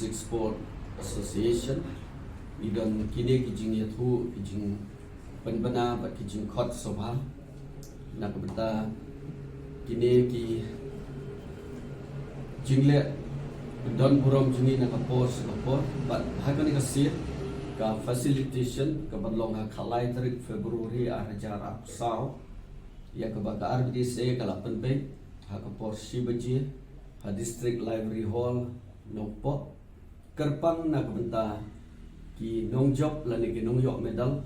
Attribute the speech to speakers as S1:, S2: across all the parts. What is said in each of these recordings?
S1: District Sport Association idon kini kijing yathu kijing penbena bat kijing khot sobha nak beta kini ki jingle don burom jingi nak pos bat hagani kasir ka facilitation ka badlong ha khalai tarik Februari arajar apsau ya ka baga RBDC kala penbe ha ka pos sibaji ha district library hall nopo kerpang nak benta ki nongjok lani ki nongyok medal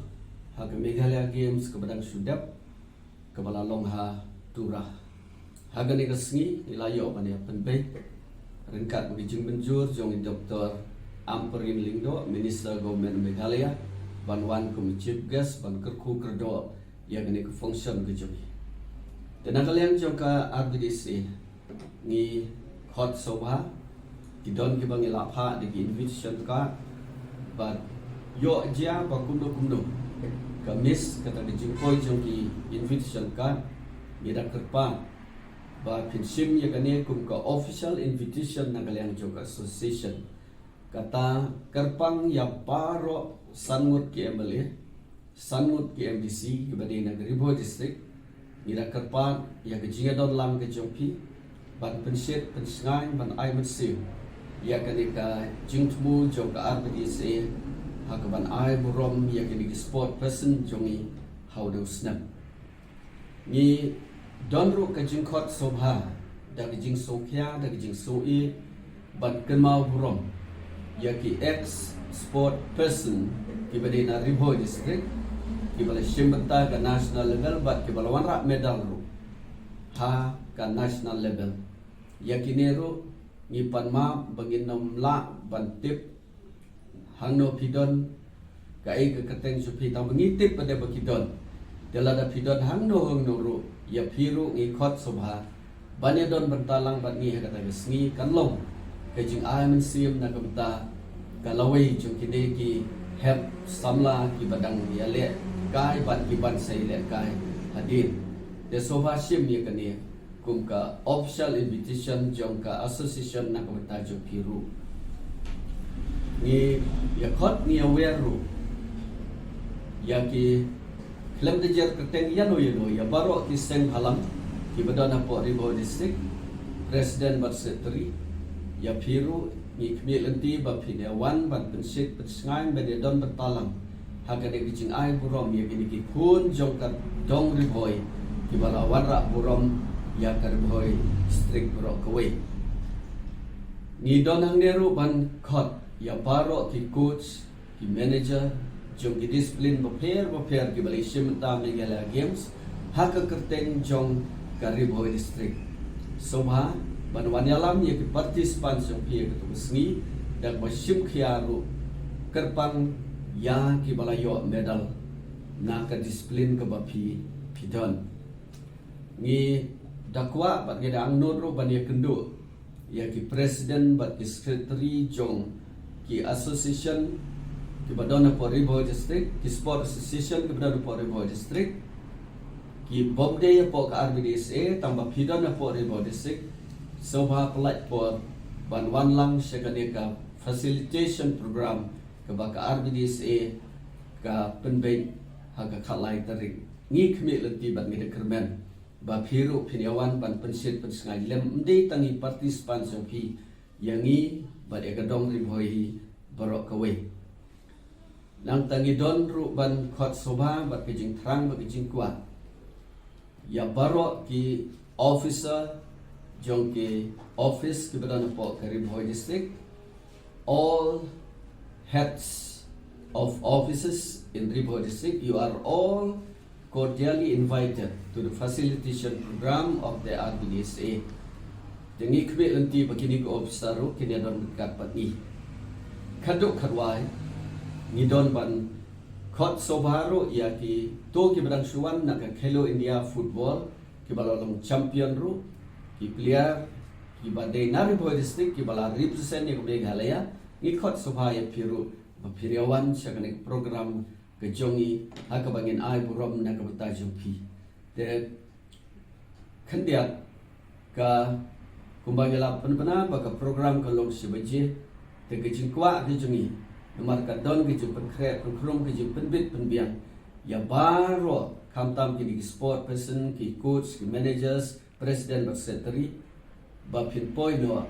S1: ha ka Meghalaya Games ke badang sudap ke balalong ha turah ha gani kasngi ilayo bani penbe rengkat bijing benjur jong Dr. Amperin Lingdo Minister Government Meghalaya banwan kum chief guest ban kerku kerdo ya gani ke function ke jomi dan kalian jong ka RBDC ni khot sobha kidon ki bang ilapha de invitation card but yo dia ba kundo ka miss kata de jingkoi jong ki invitation card mira kerpa ba pinsim ya kane kum ka official invitation na kalian jong ka association kata kerpang ya paro sangut ki MLA sangut ki MDC ki badi nagari Bo district mira kerpa ya ke jinga don lam ke jongpi ban pensit pensngai ban ai metsiu ya kani ka jingtmu jong ka RBDC ha ka ban ai burom ya kani sport person jongi how do snap ni donru ka jingkhot sobha da jing sokya da jing soi ban kenmau burom ya ki ex sport person ki badina Ribo district ki bala shimbata ka national level bat ki bala wanra medal ru ha ka national level ya kinero ni panma bangin namla bantip hangno pidon kai ke keteng supi ta mengitip pada bakidon delada pidon hangno ru ya piru ngi khot sobha banedon bertalang bat ni kata gesni kanlong kajing amen sim na kabta kalawai jung kide ki help samla ki badang ya le kai bat ki ban sai le kai hadin de sobha sim ya kani kum ka official invitation jong ka association na kabta jo piru ni ya khot ni aware ru ya ki klem de jer keteng ya no ya baro ki seng halam ki badana po Ribo district president bat secretary ya piru ni kmi lenti ba pine wan ban pensit pensngai ba de don bertalang haga de kijing ai burom ya kini ki kun jong ka dong Riboi ki bala warra burom ya ka Riboi district bro kawai ni don hang neru ban khot ya baro ki coach ki manager jong ki disiplin baper ki bali shimta Meghalaya Games haka kerteng jong ka Riboi district sobha banwan yalam ya ki partisipan jong pia ketu sni dan masyim khiaru kerpang ya ki balayo medal na ka disiplin ka bapi pidon ni dakwa bat ge dang nodro ban ya kendu ya ki president bat ki secretary jong ki association ki badona po Ribo district ki sport association ki badona po Ribo district ki bomde po ka RBDC tambah pidon po Ribo district sobha pelat po banwan lang syakane ka facilitation program ke baka RBDC ka penbeng haga khalai tarik ngi khmi lenti ban ngi kermen ba phiru phiniawan ban pensit pensngai lem mde tangi partisipan sopi yangi ba de gadong Riboi barok kawe nang tangi don ru ban khot sobha ba kijing thrang ba kijing kwa ya barok ki officer jong ke office ke badana po ka Riboi district all heads of offices in Riboi district you are all cordially invited to the facilitation program of the RBDSA dengi kbe lenti bakini ko officer ro kini don dekat patni kaduk kharwai ni don ban khot sobharo ya ki to ki badang suwan na ka Khelo India football ki balalong champion ro ki player ki badai na Riboi district ki bala represent ni Meghalaya ni khot sobha ya piru bapiriawan syakane program ke jongi haka bangin ai burom na ka bata jumpi de khandiat ka kumbangela panpana baka program ka long sibaje te kejing kwa kejungi nomor kadon kejung penkrep penkrom kejung penbit penbiang ya baro kamtam ki sport person ki coach ki managers president secretary bapin poino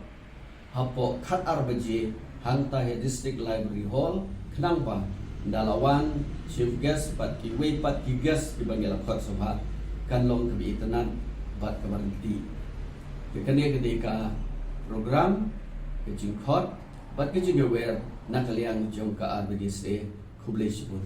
S1: hapo khat arbaje hangta he district library hall knangpa dalawan chief guest pat ki wei pat ki guest ki bangela khot sobha kanlong ke itanan bat kamarti ke kene ketika program ke jingkhot bat ke juga aware nakaliang jong ka arbedis de khublei sibun